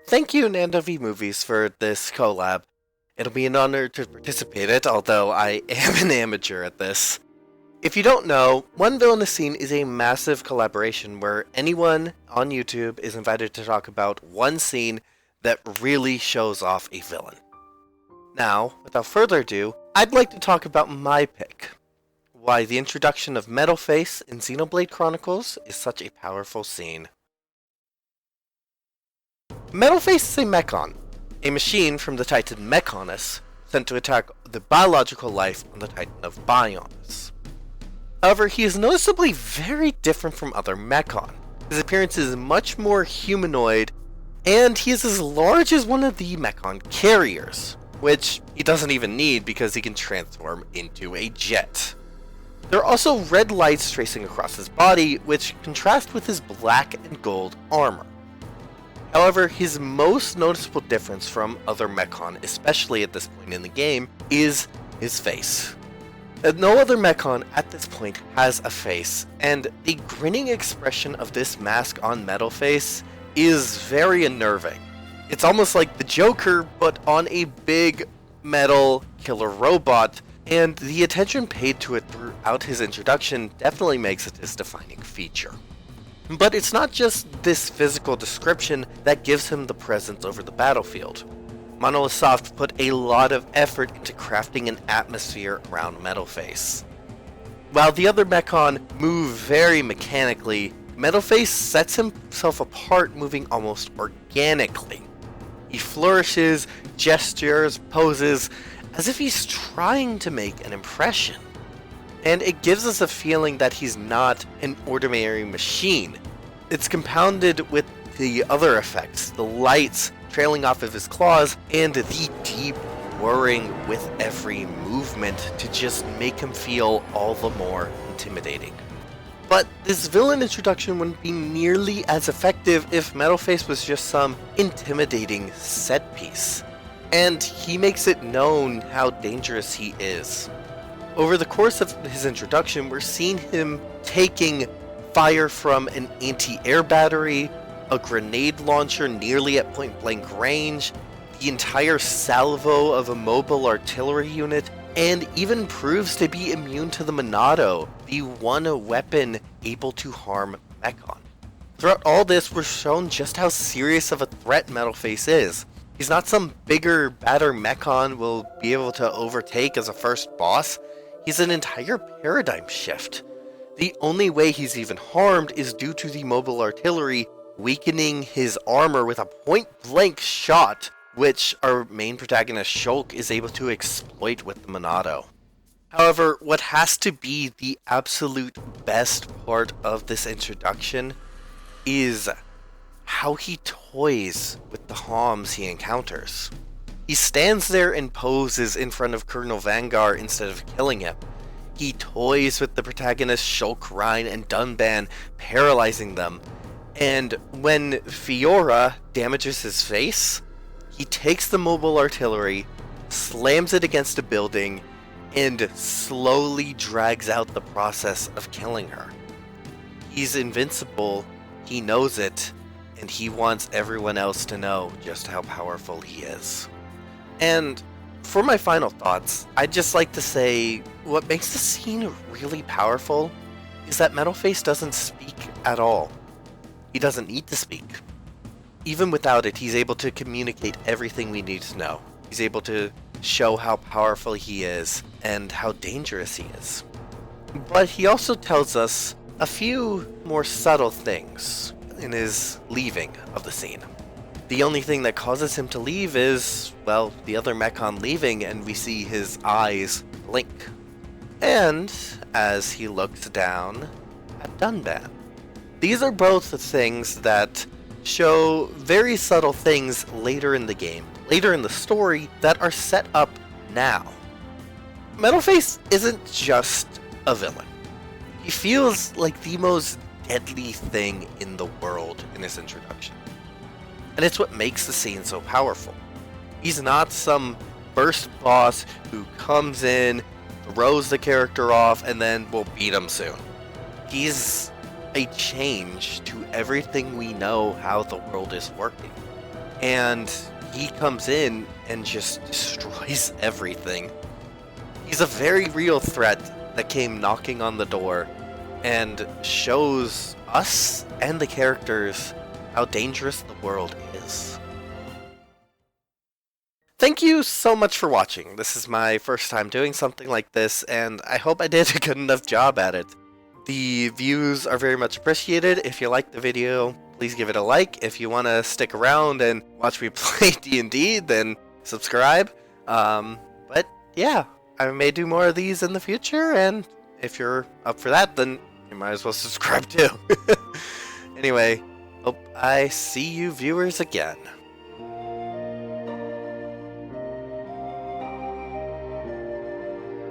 Thank you, Nando V Movies, for this collab. It'll be an honor to participate in it, although I am an amateur at this. If you don't know, One Villainous Scene is a massive collaboration where anyone on YouTube is invited to talk about one scene that really shows off a villain. Now, without further ado, I'd like to talk about my pick. Why the introduction of Metalface in Xenoblade Chronicles is such a powerful scene. Metalface is a Mechon, a machine from the Titan Mechanus, sent to attack the biological life on the Titan of Bionis. However, he is noticeably very different from other Mechon. His appearance is much more humanoid, and he is as large as one of the Mechon carriers, which he doesn't even need because he can transform into a jet. There are also red lights tracing across his body, which contrast with his black and gold armor. However, his most noticeable difference from other Mechon, especially at this point in the game, is his face. No other Mechon at this point has a face, and the grinning expression of this mask on Metalface is very unnerving. It's almost like the Joker, but on a big metal killer robot, and the attention paid to it throughout his introduction definitely makes it his defining feature. But it's not just this physical description that gives him the presence over the battlefield. Monolith Soft put a lot of effort into crafting an atmosphere around Metalface. While the other Mechon move very mechanically, Metalface sets himself apart moving almost organically. He flourishes, gestures, poses, as if he's trying to make an impression. And it gives us a feeling that he's not an ordinary machine. It's compounded with the other effects, the lights trailing off of his claws, and the deep whirring with every movement to just make him feel all the more intimidating. But this villain introduction wouldn't be nearly as effective if Metalface was just some intimidating set piece. And he makes it known how dangerous he is. Over the course of his introduction, we're seeing him taking fire from an anti-air battery, a grenade launcher nearly at point-blank range, the entire salvo of a mobile artillery unit, and even proves to be immune to the Monado, the one weapon able to harm Mechon. Throughout all this, we're shown just how serious of a threat Metalface is. He's not some bigger, badder Mechon we'll be able to overtake as a first boss. He's an entire paradigm shift. The only way he's even harmed is due to the mobile artillery weakening his armor with a point-blank shot, which our main protagonist Shulk is able to exploit with the Monado. However, what has to be the absolute best part of this introduction is how he toys with the Homs he encounters. He stands there and poses in front of Colonel Vanguard instead of killing him. He toys with the protagonists Shulk, Rhine, and Dunban, paralyzing them. And when Fiora damages his face, he takes the mobile artillery, slams it against a building, and slowly drags out the process of killing her. He's invincible, he knows it, and he wants everyone else to know just how powerful he is. And for my final thoughts, I'd just like to say what makes the scene really powerful is that Metalface doesn't speak at all. He doesn't need to speak. Even without it, he's able to communicate everything we need to know. He's able to show how powerful he is and how dangerous he is. But he also tells us a few more subtle things in his leaving of the scene. The only thing that causes him to leave is, well, the other Mechon leaving, and we see his eyes blink. And as he looks down at Dunban. These are both the things that show very subtle things later in the game, later in the story, that are set up now. Metalface isn't just a villain. He feels like the most deadly thing in the world in his introduction. And it's what makes the scene so powerful. He's not some burst boss who comes in, throws the character off, and then we'll beat him soon. He's a change to everything we know how the world is working. and he comes in and just destroys everything. He's a very real threat that came knocking on the door and shows us and the characters how dangerous the world is. Thank you so much for watching. This is my first time doing something like this, and I hope I did a good enough job at it. The views are very much appreciated. If you liked the video, please give it a like. If you want to stick around and watch me play D&D, then subscribe. But yeah, I may do more of these in the future, and if you're up for that, then you might as well subscribe too. Anyway, hope I see you viewers again.